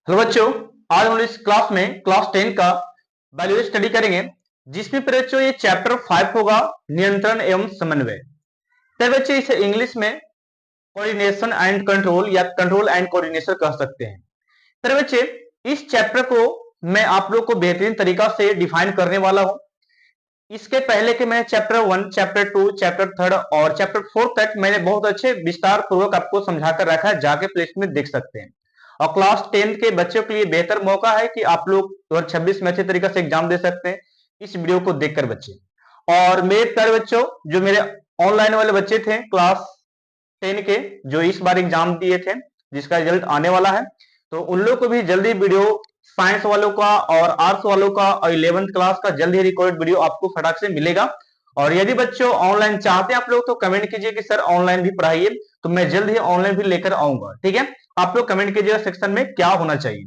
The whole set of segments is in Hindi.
हेलो बच्चों, आज हम इस क्लास में क्लास 10 का वैल्यू स्टडी करेंगे, जिसमें पर बच्चों ये चैप्टर 5 होगा, नियंत्रण एवं समन्वय। तो बच्चों इसे इंग्लिश में कोऑर्डिनेशन एंड कंट्रोल या कंट्रोल एंड कोऑर्डिनेशन कह सकते हैं। तो बच्चे इस चैप्टर को मैं आप लोग को बेहतरीन तरीका से डिफाइन करने वाला हूं। इसके पहले के मैंने चैप्टर 1, चैप्टर 2, चैप्टर 3 और चैप्टर 4 तक मैंने बहुत अच्छे विस्तार पूर्वक आपको समझाकर रखा है, जाके प्लेलिस्ट में देख सकते हैं। और क्लास 10 के बच्चों के लिए बेहतर मौका है कि आप लोग 2026 में अच्छे तरीके से एग्जाम दे सकते हैं इस वीडियो को देखकर बच्चे। और मेरे प्यारे बच्चों, जो मेरे ऑनलाइन वाले बच्चे थे क्लास 10 के, जो इस बार एग्जाम दिए थे, जिसका रिजल्ट आने वाला है, तो उन लोग को भी जल्दी वीडियो, साइंस वालों का और आर्ट्स वालों का और 11th क्लास का जल्द ही रिकॉर्ड वीडियो आपको फटाक से मिलेगा। और यदि बच्चों ऑनलाइन चाहते हैं आप लोग, तो कमेंट कीजिए कि सर ऑनलाइन भी पढ़ाइए, तो मैं जल्द ही ऑनलाइन भी लेकर आऊंगा। ठीक है, आप लोग कमेंट कीजिएगा सेक्शन में क्या होना चाहिए।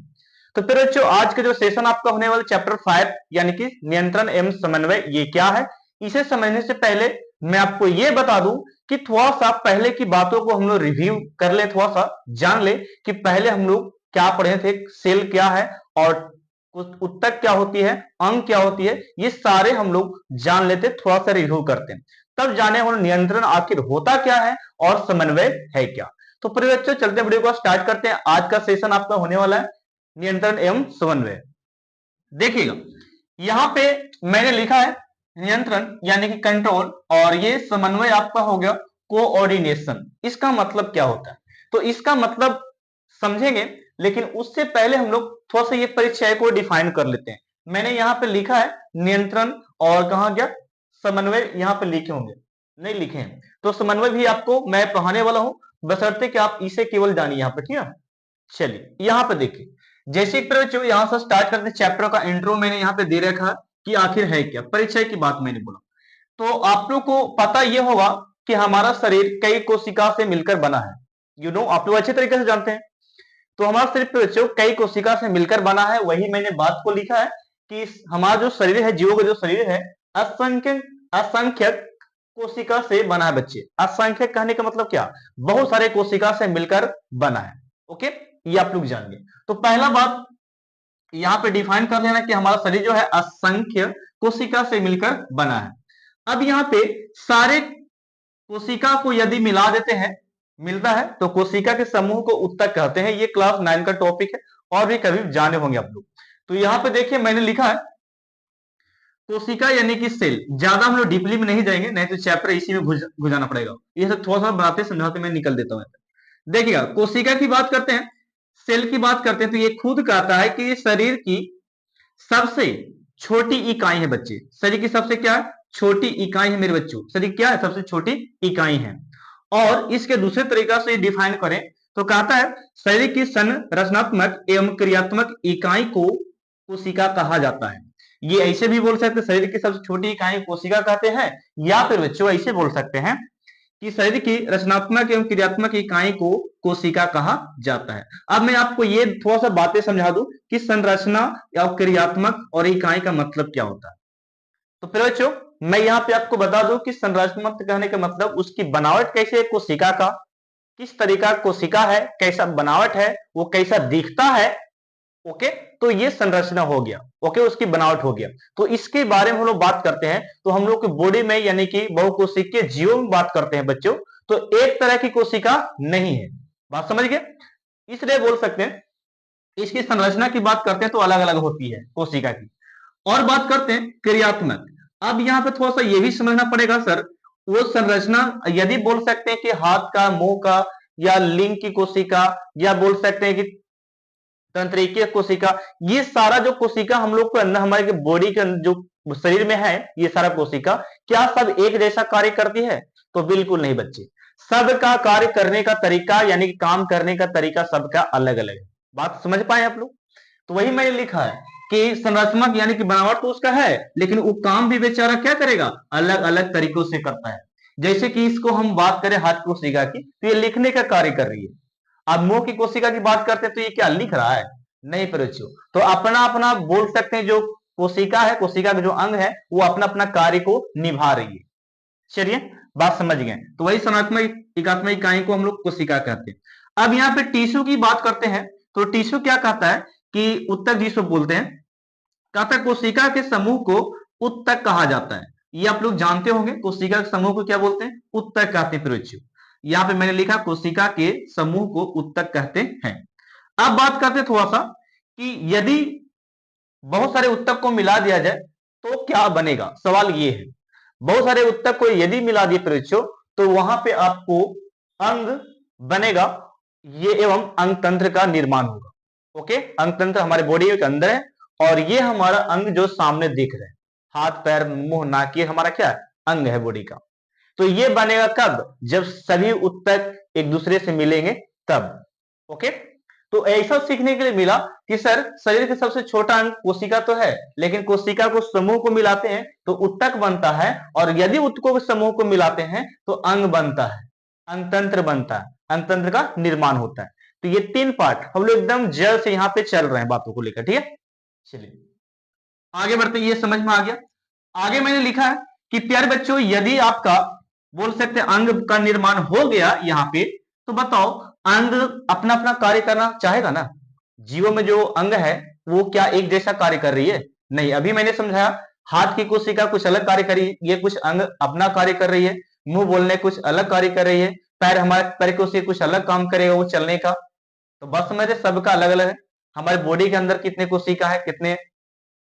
तो फिर बच्चों आज का जो सेशन आपका होने वाला चैप्टर 5 यानी कि नियंत्रण एवं समन्वय, ये क्या है, इसे समझने से पहले मैं आपको ये बता दूं कि थोड़ा सा पहले की बातों को हम लोग रिव्यू कर ले, थोड़ा सा जान ले कि पहले हम लोग क्या पढ़े थे, सेल क्या है और उत्तक क्या होती है, अंक क्या होती है, ये सारे हम लोग जान लेते, थोड़ा सा रिव्यू करते हैं, तब जाने हम नियंत्रण आखिर होता क्या है और समन्वय है क्या। तो प्रिय बच्चों चलते वीडियो को स्टार्ट करते हैं। आज का सेशन आपका होने वाला है नियंत्रण एवं समन्वय। देखिएगा यहां पे मैंने लिखा है नियंत्रण यानी कि कंट्रोल, और ये समन्वय आपका हो गया कोऑर्डिनेशन। इसका मतलब क्या होता है, तो इसका मतलब समझेंगे, लेकिन उससे पहले हम लोग थोड़ा सा ये परिचय को डिफाइन कर लेते हैं। मैंने यहां पे लिखा है नियंत्रण, और कहा गया समन्वय, यहां पे लिखे होंगे, नहीं लिखे हैं, तो समन्वय भी आपको मैं पढ़ाने वाला हूं, बशर्ते कि आप इसे केवल जानिए यहां पे। ठीक है, चलिए यहां पे देखिए, जैसे एक बच्चों यहां से स्टार्ट करते हैं, चैप्टर का इंट्रो मैंने यहां पे दे रखा है कि आखिर है क्या, परिचय की बात मैंने बोला। तो आप लोग को पता यह होगा कि हमारा शरीर कई कोशिका से मिलकर बना है। आप लोग अच्छे तरीके से जानते हैं। तो हमारा शरीर पे बच्चों कई कोशिका से मिलकर बना है, वही मैंने बात को लिखा है कि हमारा जो शरीर है, जीवों का जो शरीर है, असंख्य असंख्यक कोशिका से बना है बच्चे। असंख्यक कहने का मतलब क्या, बहुत सारे कोशिका से मिलकर बना है। ओके, ये आप लोग जानिए। तो पहला बात यहां पे डिफाइन कर लेना कि हमारा शरीर जो है असंख्य कोशिका से मिलकर बना है। अब यहाँ पे सारे कोशिका को यदि मिला देते हैं, मिलता है, तो कोशिका के समूह को उत्तक कहते हैं। ये क्लास 9 का टॉपिक है और भी कभी जाने होंगे आप लोग। तो यहाँ पे देखिए मैंने लिखा है कोशिका यानी कि सेल। ज्यादा हम लोग डीपली में नहीं जाएंगे, नहीं तो चैप्टर इसी में घुस जाना पड़ेगा। ये सब थोड़ा सा बनाते समझाते मैं निकल देता हूँ। देखिएगा कोशिका की बात करते हैं, सेल की बात करते हैं, तो ये खुद कहता है कि ये शरीर की सबसे छोटी इकाई है बच्चे। शरीर की सबसे क्या है, छोटी इकाई है मेरे बच्चों। शरीर क्या है, सबसे छोटी इकाई है। और इसके दूसरे तरीका से डिफाइन करें तो कहता है शरीर की संरचनात्मक एवं क्रियात्मक इकाई को कोशिका कहा जाता है। ये ऐसे भी बोल सकते हैं शरीर की सबसे छोटी इकाई कोशिका कहते हैं, या फिर बच्चों ऐसे बोल सकते हैं कि शरीर की रचनात्मक एवं क्रियात्मक इकाई को कोशिका कहा जाता है। अब मैं आपको ये थोड़ा सा बातें समझा दूं कि संरचना या क्रियात्मक और इकाई का मतलब क्या होता है। तो फिर बच्चों मैं यहाँ पे आपको बता दूं कि संरचनात्मक कहने का मतलब उसकी बनावट कैसे है, कोशिका का किस तरीका कोशिका है, कैसा बनावट है, वो कैसा दिखता है। ओके, तो ये संरचना हो गया। ओके, उसकी बनावट हो गया। तो इसके बारे में हम लोग बात करते हैं, तो हम लोग की बॉडी में यानी कि बहुकोशिकीय जीवों में बात करते हैं बच्चों, तो एक तरह की कोशिका नहीं है। बात समझ गए, इसलिए बोल सकते हैं इसकी संरचना की बात करते हैं तो अलग अलग होती है कोशिका की। और बात करते हैं क्रियात्मक। अब यहां पे थोड़ा सा ये भी समझना पड़ेगा सर, वो संरचना यदि बोल सकते हैं कि हाथ का, मुंह का, या लिंग की कोशिका, या बोल सकते हैं कि तंत्रिकीय कोशिका, ये सारा जो कोशिका हम लोग को अंदर हमारे बॉडी के जो शरीर में है, ये सारा कोशिका क्या सब एक जैसा कार्य करती है, तो बिल्कुल नहीं बच्चे। सबका कार्य करने का तरीका यानी कि काम करने का तरीका सबका अलग अलग है। बात समझ पाए आप लोग। तो वही मैंने लिखा है कि संरचनात्मक यानी कि बनावट तो उसका है, लेकिन वो काम भी बेचारा क्या करेगा, अलग अलग तरीकों से करता है। जैसे कि इसको हम बात करें हाथ कोशिका की, तो ये लिखने का कार्य कर रही है। अब मुंह की कोशिका की बात करते हैं तो ये क्या लिख रहा है, नहीं परिचय। तो अपना अपना बोल सकते हैं, जो कोशिका है, कोशिका का जो अंग है, वो अपना अपना कार्य को निभा रही है। चलिए बात समझ गए। तो वही संरचनात्मक एकात्मक इकाई को हम लोग कोशिका कहते हैं। अब यहाँ पे टिश्यू की बात करते हैं, तो टिश्यू क्या कहता है कि ऊतक जिसको बोलते हैं, कहता है कोशिका के समूह को ऊतक कहा जाता है। ये आप लोग जानते होंगे, कोशिका के समूह को क्या बोलते हैं? ऊतक कहते हैं प्रियोच्यू। यहाँ पे मैंने लिखा कोशिका के समूह को ऊतक कहते हैं। अब बात करते हैं थोड़ा सा कि यदि बहुत सारे ऊतक को मिला दिया जाए तो क्या बनेगा। सवाल ये है, बहुत सारे ऊतक को यदि मिला दिए प्रियोच्यू तो वहां पे आपको अंग बनेगा, ये एवं अंग तंत्र का निर्माण होगा। ओके, अंग तंत्र हमारे बॉडी के अंदर है और ये हमारा अंग जो सामने दिख रहे हैं, हाथ पैर मुंह नाक, ये हमारा क्या है? अंग है बॉडी का। तो ये बनेगा कब? जब सभी ऊतक एक दूसरे से मिलेंगे तब। ओके, तो ऐसा सीखने के लिए मिला कि सर शरीर का सबसे छोटा अंग कोशिका तो है, लेकिन कोशिका को समूह को मिलाते हैं तो ऊतक बनता है, और यदि ऊतकों के समूह को मिलाते हैं तो अंग बनता है, अंगतंत्र बनता है, अंगतंत्र का निर्माण होता है। तो ये तीन पार्ट हम लोग एकदम जड़ से यहाँ पे चल रहे हैं बातों को लेकर। ठीक है, चलिए आगे बढ़ते, ये समझ में आ गया। आगे मैंने लिखा है कि प्यारे बच्चों, यदि आपका बोल सकते हैं अंग का निर्माण हो गया यहाँ पे, तो बताओ अंग अपना अपना कार्य करना चाहेगा ना? जीवों में जो अंग है वो क्या एक जैसा कार्य कर रही है? नहीं। अभी मैंने समझाया, हाथ की कोशिका कुछ अलग कार्य कर रही है, ये कुछ अंग अपना कार्य कर रही है, मुंह बोलने कुछ अलग कार्य कर रही है, पैर हमारे पैर की कोशिका कुछ अलग काम करेगा वो चलने का। तो बस समझे, सबका अलग अलग है। हमारे बॉडी के अंदर कितने कोशिका है, कितने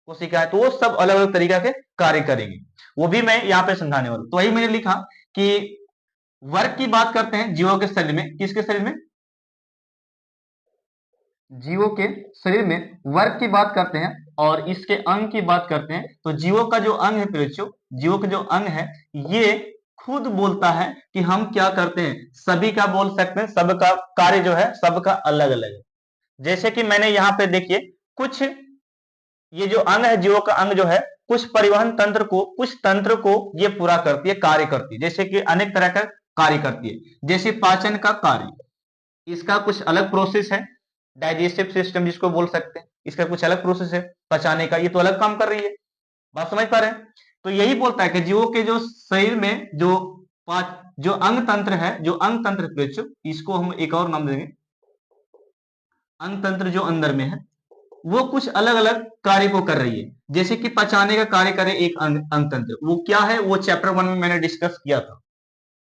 कोशिका है, तो वो सब अलग अलग तरीका के कार्य करेंगे, वो भी मैं यहाँ पे समझाने वाला हूं। तो वही मैंने लिखा कि वर्ग की बात करते हैं जीवों के शरीर में। किसके शरीर में? जीवों के शरीर में वर्ग की बात करते हैं और इसके अंग की बात करते हैं। तो जीवों का जो अंग है प्रियोच्यू, जीवों का जो अंग है ये खुद बोलता है कि हम क्या करते हैं। सभी का बोल सकते हैं, सबका कार्य जो है सबका अलग अलग है। जैसे कि मैंने यहाँ पे देखिए कुछ, ये जो अंग है जीवों का अंग जो है, कुछ परिवहन तंत्र को, कुछ तंत्र को ये पूरा करती है, कार्य करती है। जैसे कि अनेक तरह का कार्य करती है, जैसे पाचन का कार्य, इसका कुछ अलग प्रोसेस है। डाइजेस्टिव सिस्टम जिसको बोल सकते हैं, इसका कुछ अलग प्रोसेस है पचाने का, ये तो अलग काम कर रही है। बात समझ पा रहे हैं? तो यही बोलता है कि जीवों के जो शरीर में जो जो अंग तंत्र है, जो अंग तंत्र, इसको हम एक और नाम देंगे अंग तंत्र, जो अंदर में है वो कुछ अलग अलग कार्य को कर रही है। जैसे कि पचाने का कार्य करे एक अंग तंत्र, वो क्या है, वो चैप्टर 1 में मैंने डिस्कस किया था।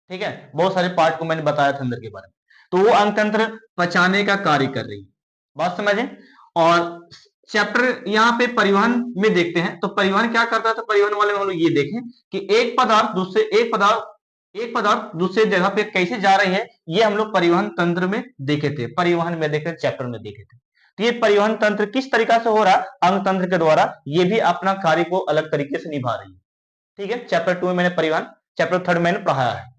ठीक है, बहुत सारे पार्ट को मैंने बताया था अंदर के बारे में। तो वो अंग तंत्र पचाने का कार्य कर रही है। बात समझे? और चैप्टर यहाँ पे परिवहन में देखते हैं, तो परिवहन क्या करता था, परिवहन वाले में हम लोग ये देखें कि एक पदार्थ दूसरे जगह पे कैसे जा रही है, ये हम लोग परिवहन तंत्र में देखे थे, परिवहन में देखे, चैप्टर में देखे थे। तो ये परिवहन तंत्र किस तरीका से हो रहा है, अंग तंत्र के द्वारा, ये भी अपना कार्य को अलग तरीके से निभा रही है। ठीक है, चैप्टर 2 में मैंने परिवहन, चैप्टर 3 में मैंने पढ़ाया है।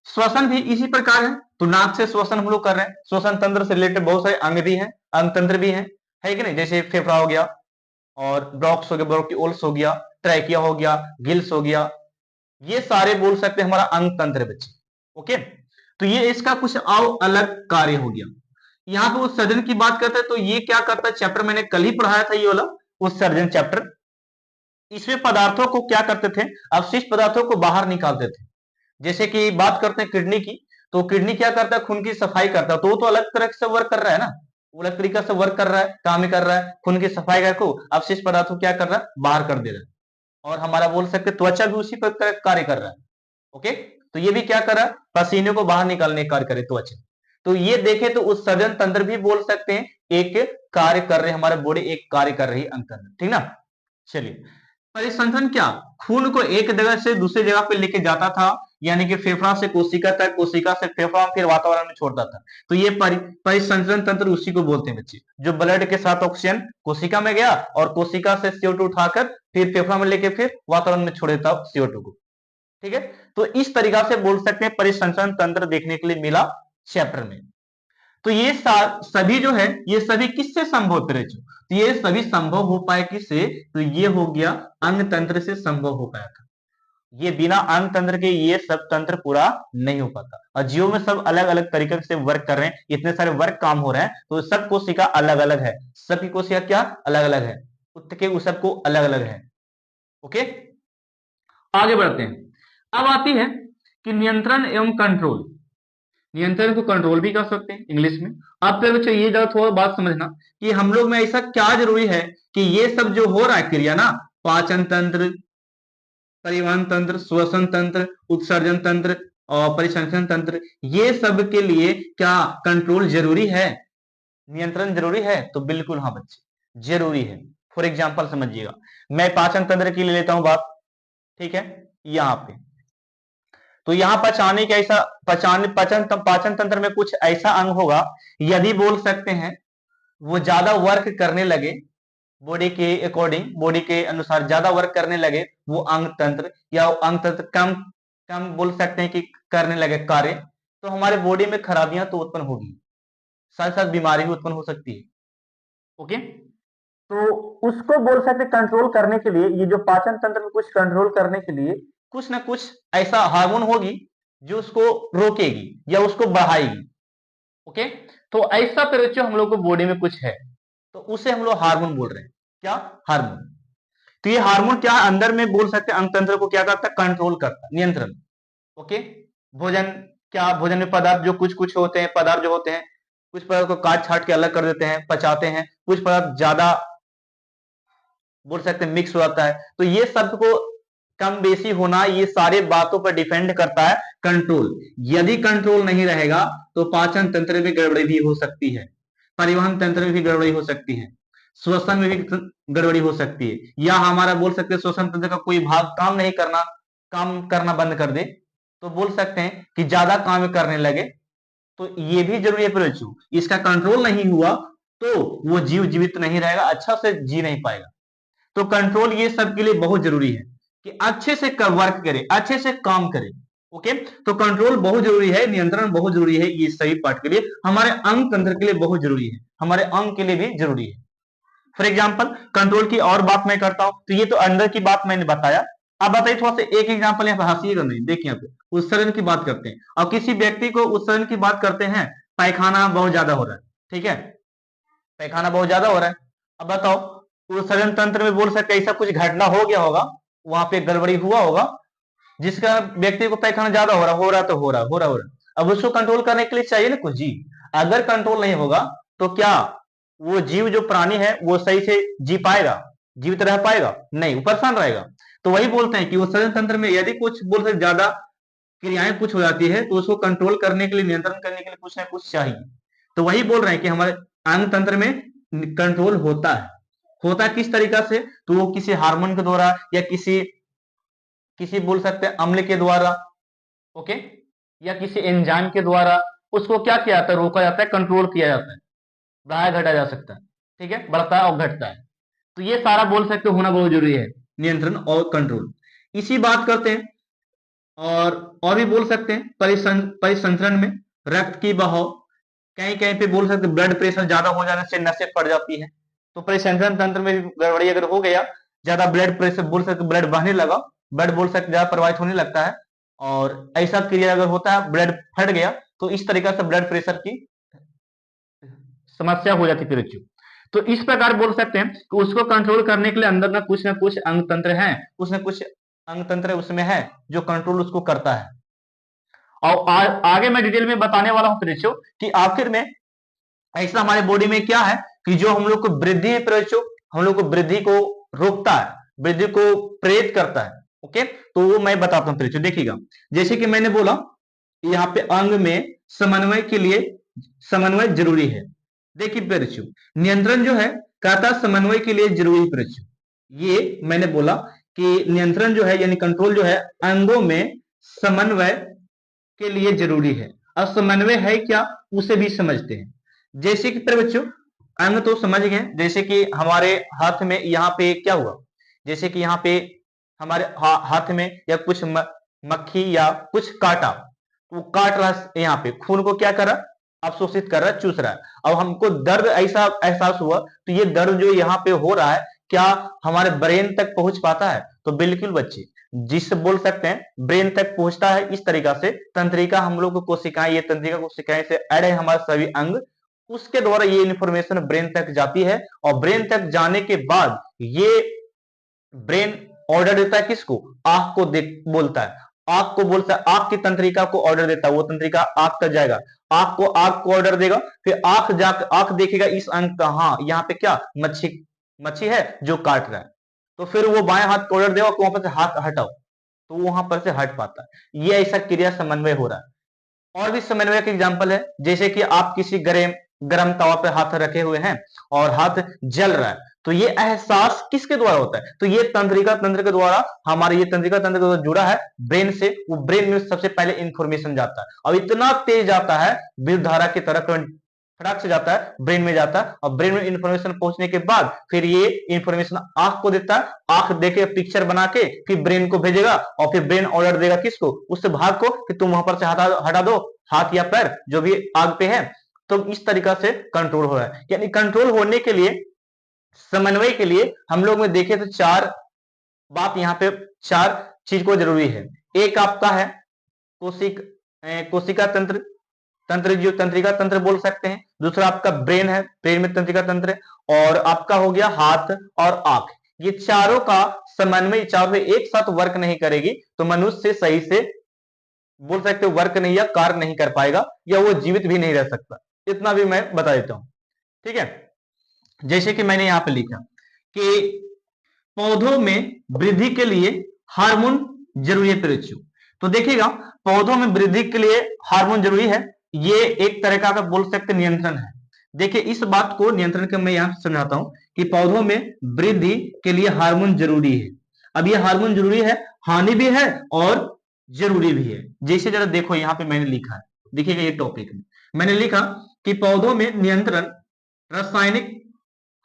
श्वसन भी इसी प्रकार है, तो नाक से श्वसन हम लोग कर रहे हैं। श्वसन तंत्र से रिलेटेड बहुत सारे अंग भी हैं, अंग तंत्र भी हैं, है कि नहीं? जैसे फेफड़ा हो गया, और ब्रोंक्स हो गया, ब्रोंकियोल्स हो गया, ट्रैकिया हो गया, गिल्स हो गया, ये सारे बोल सकते हैं हमारा अंग तंत्र बच्चे। ओके, तो ये इसका कुछ और अलग कार्य हो गया। यहाँ पे उत्सर्जन की बात करते हैं, तो ये क्या करता है, चैप्टर मैंने कल ही पढ़ाया था, ये वाला उत्सर्जन चैप्टर। इसमें पदार्थों को क्या करते थे, अवशिष्ट पदार्थों को बाहर निकालते थे। जैसे कि बात करते हैं किडनी की, तो किडनी क्या करता है, खून की सफाई करता है, तो वो तो अलग तरह से वर्क कर रहा है ना, वो अलग तरीका से वर्क कर रहा है, काम ही कर रहा है, खून की सफाई करके अवशिष्ट पदार्थों क्या कर रहा है, बाहर कर दे रहा है। और हमारा बोल सकते त्वचा भी उसी पर कार्य कर रहा है। ओके, तो ये भी क्या कर रहा है, पसीने को बाहर निकालने का कार्य करे त्वचा। तो ये देखे तो उत्सर्जन तंत्र भी बोल सकते हैं एक कार्य कर रहे, हमारे बॉडी एक कार्य कर रही है अंग तंत्र। ठीक ना? चलिए, परिसंचरण क्या, खून को एक जगह से दूसरी जगह पे लेके जाता था, यानी कि फेफड़ा से कोशिका तक, कोशिका से फेफड़ा, फिर वातावरण में छोड़ता था। तो ये परिसंचरण तंत्र उसी को बोलते हैं बच्चे, जो ब्लड के साथ ऑक्सीजन कोशिका में गया और कोशिका से CO2 उठाकर फिर फेफड़ा में लेके फिर वातावरण में छोड़ देता CO2 को। ठीक है, तो इस तरीका से बोल सकते हैं परिसंचरण तंत्र देखने के लिए मिला चैप्टर में। तो ये सभी जो है, ये सभी किससे संभव थे? तो ये सभी संभव हो पाए किससे? तो ये हो गया अंग तंत्र से संभव हो पाया था। ये बिना अंग तंत्र के ये सब तंत्र पूरा नहीं हो पाता। और जीवो में सब अलग अलग तरीके से वर्क कर रहे हैं, इतने सारे वर्क काम हो रहे हैं, तो सब कोशिका अलग अलग है, सबकी कोशिका क्या अलग अलग है, उत्तके उस सबको अलग अलग है। ओके, आगे बढ़ते हैं। अब आती है कि नियंत्रण एवं कंट्रोल। नियंत्रण को कंट्रोल भी कर सकते हैं इंग्लिश में। अब फिर बच्चों ये जरा थोड़ा बात समझना कि हम लोग में ऐसा क्या जरूरी है कि ये सब जो हो रहा है क्रिया ना, पाचन तंत्र, परिवहन तंत्र, श्वसन तंत्र, उत्सर्जन तंत्र और परिसंचरण तंत्र, ये सब के लिए क्या कंट्रोल जरूरी है, नियंत्रण जरूरी है? तो बिल्कुल हाँ बच्चे, जरूरी है। फॉर एग्जाम्पल समझिएगा, मैं पाचन तंत्र की ले लेता हूं बात, ठीक है, यहाँ पे तो यहाँ पचाने का ऐसा पाचन तंत्र में कुछ ऐसा अंग होगा, यदि बोल सकते हैं वो ज्यादा वर्क करने लगे, बॉडी के अकॉर्डिंग, बॉडी के अनुसार ज्यादा वर्क करने लगे वो अंग तंत्र, या अंग तंत्र कम कम बोल सकते हैं कि करने लगे कार्य, तो हमारे बॉडी में खराबियां तो उत्पन्न होगी, साथ साथ बीमारी भी उत्पन्न हो सकती है। ओके, तो उसको बोल सकते कंट्रोल करने के लिए, ये जो पाचन तंत्र में कुछ कंट्रोल करने के लिए कुछ ना कुछ ऐसा हार्मोन होगी जो उसको रोकेगी या उसको बढ़ाएगी। ओके, तो ऐसा प्रवृत्ति हम लोग को बॉडी में कुछ है, तो उसे हम लोग हार्मोन बोल रहे हैं। क्या? हार्मोन। तो ये हार्मोन क्या अंदर में बोल सकते हैं अंग तंत्र को क्या करता है? कंट्रोल करता है, नियंत्रण। ओके, भोजन, क्या भोजन में पदार्थ जो कुछ कुछ होते हैं, पदार्थ जो होते हैं, कुछ पदार्थ को काट छाट के अलग कर देते हैं, पचाते हैं, कुछ पदार्थ ज्यादा बोल सकते हैं मिक्स हो जाता है, तो ये सबको कम बेसी होना, ये सारे बातों पर डिपेंड करता है कंट्रोल। यदि कंट्रोल नहीं रहेगा तो पाचन तंत्र में गड़बड़ी भी हो सकती है, परिवहन तंत्र में भी गड़बड़ी हो सकती है, श्वसन में भी गड़बड़ी हो सकती है, या हमारा बोल सकते हैं श्वसन तंत्र का कोई भाग काम करना बंद कर दे, तो बोल सकते हैं कि ज्यादा काम करने लगे, तो ये भी जरूरी है प्रचु, इसका कंट्रोल नहीं हुआ तो वो जीव जीवित नहीं रहेगा, अच्छा से जी नहीं पाएगा। तो कंट्रोल ये सबके लिए बहुत जरूरी है कि अच्छे से वर्क करे, अच्छे से काम करे। ओके, तो कंट्रोल बहुत जरूरी है, नियंत्रण बहुत जरूरी है, ये सही पार्ट के लिए, हमारे अंग तंत्र के लिए बहुत जरूरी है, हमारे अंग के लिए भी जरूरी है। फॉर एग्जाम्पल कंट्रोल की और बात मैं करता हूं, तो ये तो अंदर की बात मैंने बताया। अब बताइए थोड़ा सा एक एग्जाम्पल यहाँ पे, हंसीएगा नहीं, देखिए यहाँ पे उत्सर्जन की बात करते हैं, और किसी व्यक्ति को उत्सर्जन की बात करते हैं, पैखाना बहुत ज्यादा हो रहा है, ठीक है, पैखाना बहुत ज्यादा हो रहा है, अब बताओ उत्सर्जन तंत्र में बोल सकते ऐसा कुछ घटना हो गया होगा, वहां पे गड़बड़ी हुआ होगा, जिसका व्यक्ति को पैखाना ज्यादा हो रहा, अब उसको कंट्रोल करने के लिए चाहिए ना कुछ जी। अगर कंट्रोल नहीं होगा तो क्या वो जीव जो प्राणी है वो सही से जी पाएगा, जीवित रह पाएगा? नहीं, वो परेशान रहेगा। तो वही बोलते हैं कि उत्सर्जन तंत्र में यदि कुछ बोल सकते ज्यादा क्रियाएं कुछ हो जाती है, तो उसको कंट्रोल करने के लिए, नियंत्रण करने के लिए कुछ ना कुछ चाहिए। तो वही बोल रहे हैं कि हमारे अंग तंत्र में कंट्रोल होता है, होता किस तरीका से? तो वो किसी हार्मोन के द्वारा, या किसी किसी बोल सकते हैं अम्ल के द्वारा, ओके, या किसी एंजाइम के द्वारा उसको क्या किया जाता है? रोका जाता है, कंट्रोल किया जाता है, बढ़ाया घटा जा सकता है, ठीक है, बढ़ता है और घटता है। तो ये सारा बोल सकते होना बहुत जरूरी है, नियंत्रण और कंट्रोल। इसी बात करते हैं, और भी बोल सकते हैं परिसंचरण में रक्त की बहाव, कहीं कहीं पे बोल सकते ब्लड प्रेशर ज्यादा हो जाने से नसें फट जाती है, तो परिसंचरण तंत्र में भी गड़बड़ी अगर हो गया, ज्यादा ब्लड प्रेशर बोल सकते ब्लड बहने लगा, ब्लड बोल सकते ज्यादा प्रवाहित होने लगता है, और ऐसा क्रिया अगर होता है ब्लड फट गया, तो इस तरीका से ब्लड प्रेशर की समस्या हो जाती है। तो इस प्रकार बोल सकते हैं कि उसको कंट्रोल करने के लिए अंदर ना कुछ अंग तंत्र है, कुछ ना कुछ अंग तंत्र उसमें है जो कंट्रोल उसको करता है। और आगे मैं डिटेल में बताने वाला हूं प्रेक्षो कि आखिर में ऐसा हमारे बॉडी में क्या है कि जो हम लोग को वृद्धि है प्रेक्षो, हम लोग को वृद्धि को रोकता है, वृद्धि को प्रेरित करता है। ओके, तो वो मैं बताता हूं प्रेक्षो, देखिएगा जैसे कि मैंने बोला यहाँ पे अंग में समन्वय के लिए समन्वय जरूरी है। देखिए प्रेक्षो, नियंत्रण जो है कहता समन्वय के लिए जरूरी प्रेक्षो, ये मैंने बोला कि नियंत्रण जो है यानी कंट्रोल जो है अंगों में समन्वय के लिए जरूरी है। अब समन्वय है क्या, उसे भी समझते हैं। जैसे कि बच्चों अंग तो समझ गए, जैसे कि हमारे हाथ में यहाँ पे क्या हुआ, जैसे कि यहाँ पे हमारे हाथ में या कुछ मक्खी या कुछ काटा, वो काट रहा है, यहाँ पे खून को क्या कर रहा, अवशोषित कर रहा है, चूस रहा है। अब हमको दर्द ऐसा एहसास हुआ, तो ये दर्द जो यहाँ पे हो रहा है क्या हमारे ब्रेन तक पहुंच पाता है? तो बिल्कुल बच्चे, जिससे बोल सकते हैं ब्रेन तक पहुंचता है। इस तरीका से तंत्रिका हम लोग को सिखाएं, ये तंत्रिका को सिखाएं से ऐड है हमारे सभी अंग, उसके द्वारा ये इंफॉर्मेशन ब्रेन तक जाती है, और ब्रेन तक जाने के बाद ये ब्रेन ऑर्डर देता है किसको? आंख को देख बोलता है, आग को बोलता है, आग की तंत्रिका को ऑर्डर देता है, वो तंत्रिका आग तक जाएगा, आग को ऑर्डर देगा, फिर आग जाकर आग देखेगा इस अंक का, हाँ यहाँ पे क्या मच्छी मच्छी है जो काट रहा है, तो फिर वो बाएं हाथ को ऑर्डर देगा कि वहां पर से हाथ हटाओ, तो वहां पर से हट पाता है। ये ऐसा क्रिया समन्वय हो रहा है। और भी समन्वय का एग्जांपल है, जैसे कि आप किसी गरम तवा पे हाथ रखे हुए हैं और हाथ जल रहा है, तो ये एहसास किसके द्वारा होता है, तो ये तंत्रिका तंत्र के द्वारा, हमारे ये तंत्रिका तंत्र के द्वारा जुड़ा है ब्रेन से, वो ब्रेन में सबसे पहले इंफॉर्मेशन जाता है और इतना तेज जाता है, विद्युत धारा की तरह करंट फटाक से जाता है, ब्रेन में जाता है और ब्रेन में इंफॉर्मेशन पहुंचने के बाद फिर ये इंफॉर्मेशन आंख को देता है, आंख देखे पिक्चर बना के फिर ब्रेन को भेजेगा और फिर ब्रेन ऑर्डर देगा किसको, उस भाग को कि तुम वहां पर से हटा दो हाथ या पैर जो भी आग पे है। तो इस तरीका से कंट्रोल हो रहा है। यानी कंट्रोल होने के लिए, समन्वय के लिए हम लोग में देखें तो चार बात यहाँ पे, चार चीज को जरूरी है। एक आपका है कोशिका तंत्र, जो तंत्रिका तंत्र बोल सकते हैं। दूसरा आपका ब्रेन है, ब्रेन में तंत्रिका तंत्र है। और आपका हो गया हाथ और आंख। ये चारों का समन्वय, चारों एक साथ वर्क नहीं करेगी तो मनुष्य सही से बोल सकते हो वर्क नहीं या कार्य नहीं कर पाएगा, या वो जीवित भी नहीं रह सकता। इतना भी मैं बता देता हूं, ठीक है। जैसे कि मैंने यहां पे लिखा कि पौधों में वृद्धि के लिए हार्मोन जरूरी है प्रेक्षु। तो देखिएगा, पौधों में वृद्धि के लिए हार्मोन जरूरी है, ये एक तरह का बोल सकते नियंत्रण है। देखिए इस बात को नियंत्रण के मैं यहां समझाता हूं कि पौधों में वृद्धि के लिए हार्मोन जरूरी है। अब ये हार्मोन जरूरी है, हानि भी है और जरूरी भी है। जैसे जरा देखो यहाँ पे मैंने लिखा है, देखिएगा ये टॉपिक में मैंने लिखा कि पौधों में नियंत्रण रासायनिक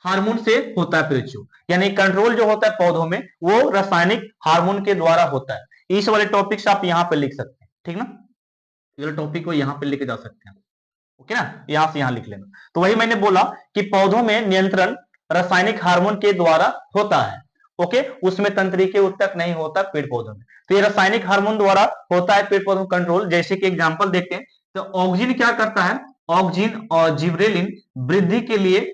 हार्मोन से होता है प्रेक्षु। यानी कंट्रोल जो होता है पौधों में वो रासायनिक हार्मोन के द्वारा होता है। इस वाले टॉपिक से आप यहाँ पे लिख सकते हैं, ठीक ना, ये टॉपिक को यहाँ पे लेके जा सकते हैं, ओके ना, यहां से यहां लिख लेना। तो वही मैंने बोला कि पौधों में नियंत्रण रासायनिक हार्मोन के द्वारा होता है, ओके, उसमें तंत्रिके उत्तक नहीं होता पेड़ पौधों में। तो ये रासायनिक हार्मोन द्वारा होता है पेड़ पौधों कंट्रोल। जैसे कि एग्जांपल देखते हैं, तो ऑक्सीजन क्या करता है, ऑक्सीजन और जिबरेलिन वृद्धि के लिए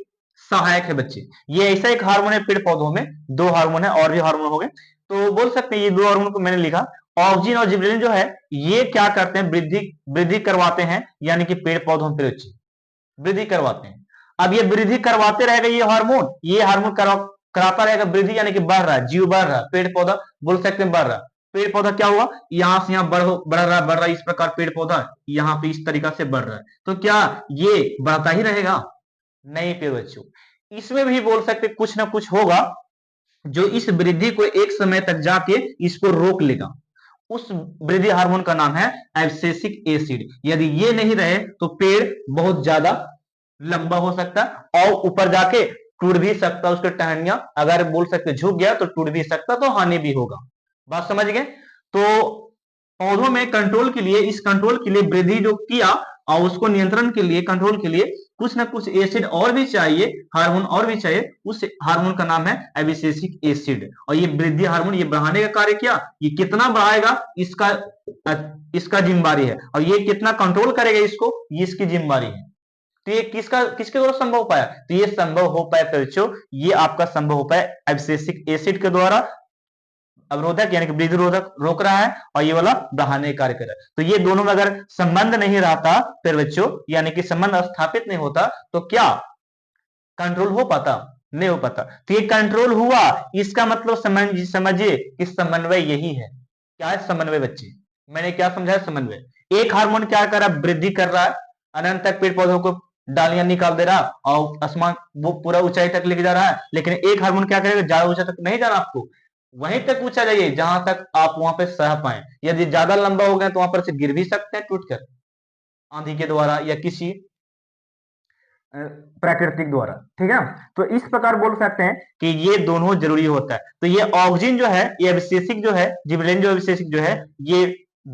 सहायक है बच्चे। ये ऐसा एक हार्मोन है पेड़ पौधों में, दो हार्मोन है और भी हार्मोन हो गए, तो बोल सकते हैं ये दो हार्मोन को मैंने लिखा। ऑक्सीजन और जिबरेलिन जो है ये क्या करते हैं, वृद्धि करवाते हैं, यानी कि पेड़ पौधों पर वृद्धि करवाते हैं। अब ये वृद्धि करवाते रहेगा, ये हार्मोन कराता रहेगा वृद्धि, यानी कि बढ़ रहा है, जीव बढ़ रहा है, पेड़ पौधा बोल सकते हैं बढ़ रहा है। पेड़ पौधा क्या हुआ, यहां से यहां बढ़ रहा है, इस प्रकार पेड़ पौधा यहाँ पे इस तरीका से बढ़ रहा है। तो क्या ये बढ़ता ही रहेगा, नहीं पेड़ बच्चों, इसमें भी बोल सकते कुछ ना कुछ होगा जो इस वृद्धि को एक समय तक जाके इसको रोक लेगा। उस वृद्धि हार्मोन का नाम है एब्सिसिक एसिड। यदि ये नहीं रहे तो पेड़ बहुत ज्यादा लंबा हो सकता है और ऊपर जाके टूट भी सकता है, उसके टहनियां अगर बोल सकते झुक गया तो टूट भी सकता, तो हानि भी होगा। बात समझ गए। तो पौधों में कंट्रोल के लिए, इस कंट्रोल के लिए वृद्धि जो किया और उसको नियंत्रण के लिए, कंट्रोल के लिए कुछ ना कुछ एसिड और भी चाहिए, हार्मोन और भी चाहिए। उस हार्मोन का नाम है एब्सिसिक एसिड। और ये वृद्धि हार्मोन ये बढ़ाने का कार्य किया, ये कितना बढ़ाएगा इसका जिम्मेदारी है, और ये कितना कंट्रोल करेगा इसको, ये इसकी जिम्मेदारी है। तो ये किसके द्वारा संभव हो पाया, तो ये संभव हो पाया बच्चों, ये आपका संभव हो पाया एब्सिसिक एसिड के द्वारा। अवरोधक यानी कि वृद्धि रोधक रोक रहा है और ये वाला बढ़ाने कार्य कर रहा है। तो ये दोनों में अगर संबंध नहीं रहता फिर बच्चों, यानी कि संबंध स्थापित नहीं होता, तो क्या कंट्रोल हो पाता, नहीं हो पाता। तो ये कंट्रोल हुआ, इसका मतलब समझिए कि समन्वय यही है। क्या है समन्वय बच्चे, मैंने क्या समझाया, समन्वय। एक हार्मोन क्या कर रहा है, वृद्धि कर रहा है, अनंत तक पेड़ पौधों को डालियां निकाल दे रहा और आसमान वो पूरा ऊंचाई तक लेके जा रहा है। लेकिन एक हार्मोन क्या करेगा, ज्यादा ऊंचा तक नहीं जाना, आपको वहीं तक ऊंचा जाइए जहां तक आप वहां पे सह पाए। यदि ज्यादा लंबा हो गया तो वहां पर से गिर भी सकते हैं टूटकर, आंधी के द्वारा या किसी प्राकृतिक द्वारा, ठीक है। तो इस प्रकार बोल सकते हैं कि ये दोनों जरूरी होता है। तो ये ऑक्सीजन जो है, ये अविशेषिक जो है, जिबरेलिन जो अविशेषिक जो है, ये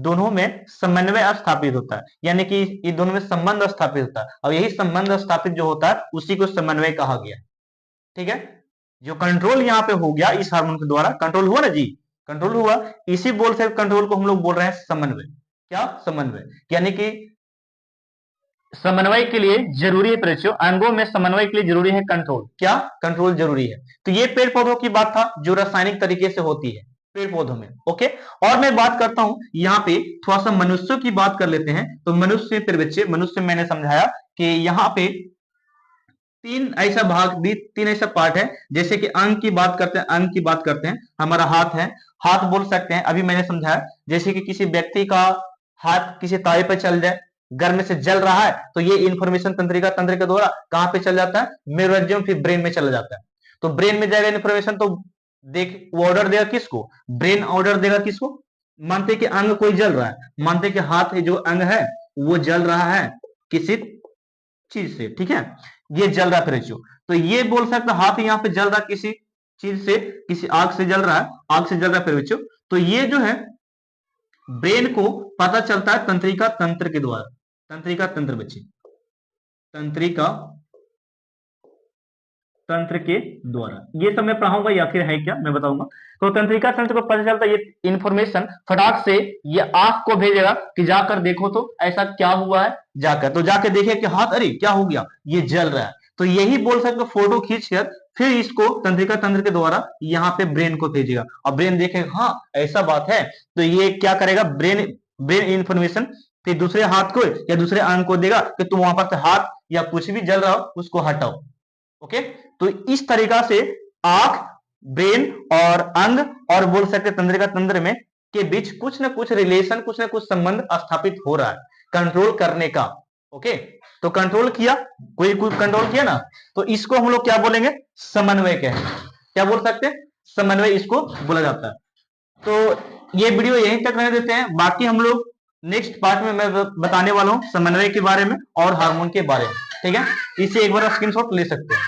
दोनों में समन्वय स्थापित होता है, यानी कि ये दोनों में संबंध स्थापित होता है, और यही संबंध स्थापित जो होता है उसी को समन्वय कहा गया, ठीक है। जो कंट्रोल यहाँ पे हो गया इस हार्मोन के द्वारा, कंट्रोल हुआ ना जी, कंट्रोल हुआ, इसी बोल से कंट्रोल को हम लोग बोल रहे हैं समन्वय। क्या समन्वय, यानी कि समन्वय के लिए जरूरी है प्रेक्षकों, अंगों में समन्वय के लिए जरूरी है कंट्रोल। क्या कंट्रोल जरूरी है। तो ये पेड़ पौधों की बात था जो रासायनिक तरीके से होती है, पेड़ पौधों में। ओके, और मैं बात करता हूं यहाँ पे थोड़ा सा मनुष्यों की बात कर लेते हैं। तो मनुष्य फिर बच्चे, मनुष्य मैंने समझाया कि यहाँ पे तीन ऐसा भाग भी, तीन ऐसा पार्ट है। जैसे कि अंग की बात करते हैं, अंग की बात करते हैं, हमारा हाथ है, हाथ बोल सकते हैं, अभी मैंने समझाया। जैसे कि किसी व्यक्ति का हाथ किसी तावे पर चल जाए, गर्म से जल रहा है, तो ये इंफॉर्मेशन तंत्रिका तंत्र के द्वारा कहां पे चल जाता है, मेरुरज्जु, फिर ब्रेन में चला जाता है। तो ब्रेन में जाएगा इंफॉर्मेशन, तो देख वो ऑर्डर देगा किसको, ब्रेन ऑर्डर देगा किसको। मानते कि अंग कोई जल रहा है, मानते कि हाथ जो अंग है वो जल रहा है किसी चीज से, ठीक है, ये जल रहा है। तो ये बोल सकता हाथ यहाँ पे जल रहा किसी चीज से, किसी आग से जल रहा है, आग से जल रहा है। तो ये जो है ब्रेन को पता चलता है तंत्रिका तंत्र के द्वारा, तंत्रिका तंत्र बच्चे, तंत्रिका तंत्र के द्वारा। ये सब मैं पढ़ाऊंगा या फिर है क्या मैं बताऊंगा। तो तंत्रिका तंत्र को पता चलता है, ये इंफॉर्मेशन फटाक से ये आंख को भेजेगा कि जाकर देखो तो ऐसा क्या हुआ है, जाकर तो जाकर देखे कि हाथ, अरे क्या हो गया, ये जल रहा है। तो यही बोल सकते फोटो खींचकर फिर इसको तंत्रिका तंत्र के द्वारा यहाँ पे ब्रेन को भेजेगा, और ब्रेन देखेगा हाँ ऐसा बात है। तो ये क्या करेगा, ब्रेन ब्रेन इंफॉर्मेशन फिर दूसरे हाथ को या दूसरे अंग को देगा कि तुम वहां पर हाथ या कुछ भी जल रहा हो उसको हटाओ। ओके, तो इस तरीका से आंख, ब्रेन और अंग और बोल सकते तंत्रिका तंत्र में के बीच कुछ ना कुछ रिलेशन, कुछ ना कुछ संबंध स्थापित हो रहा है कंट्रोल करने का। ओके, तो कंट्रोल किया, कोई कंट्रोल किया ना, तो इसको हम लोग क्या बोलेंगे, समन्वय कहें। क्या बोल सकते हैं, समन्वय इसको बोला जाता है। तो ये वीडियो यहीं तक रहने देते हैं, बाकी हम लोग नेक्स्ट पार्ट में मैं बताने वाला हूं समन्वय के बारे में और हार्मोन के बारे में। ठीक है, इसे एक बार स्क्रीनशॉट ले सकते हैं।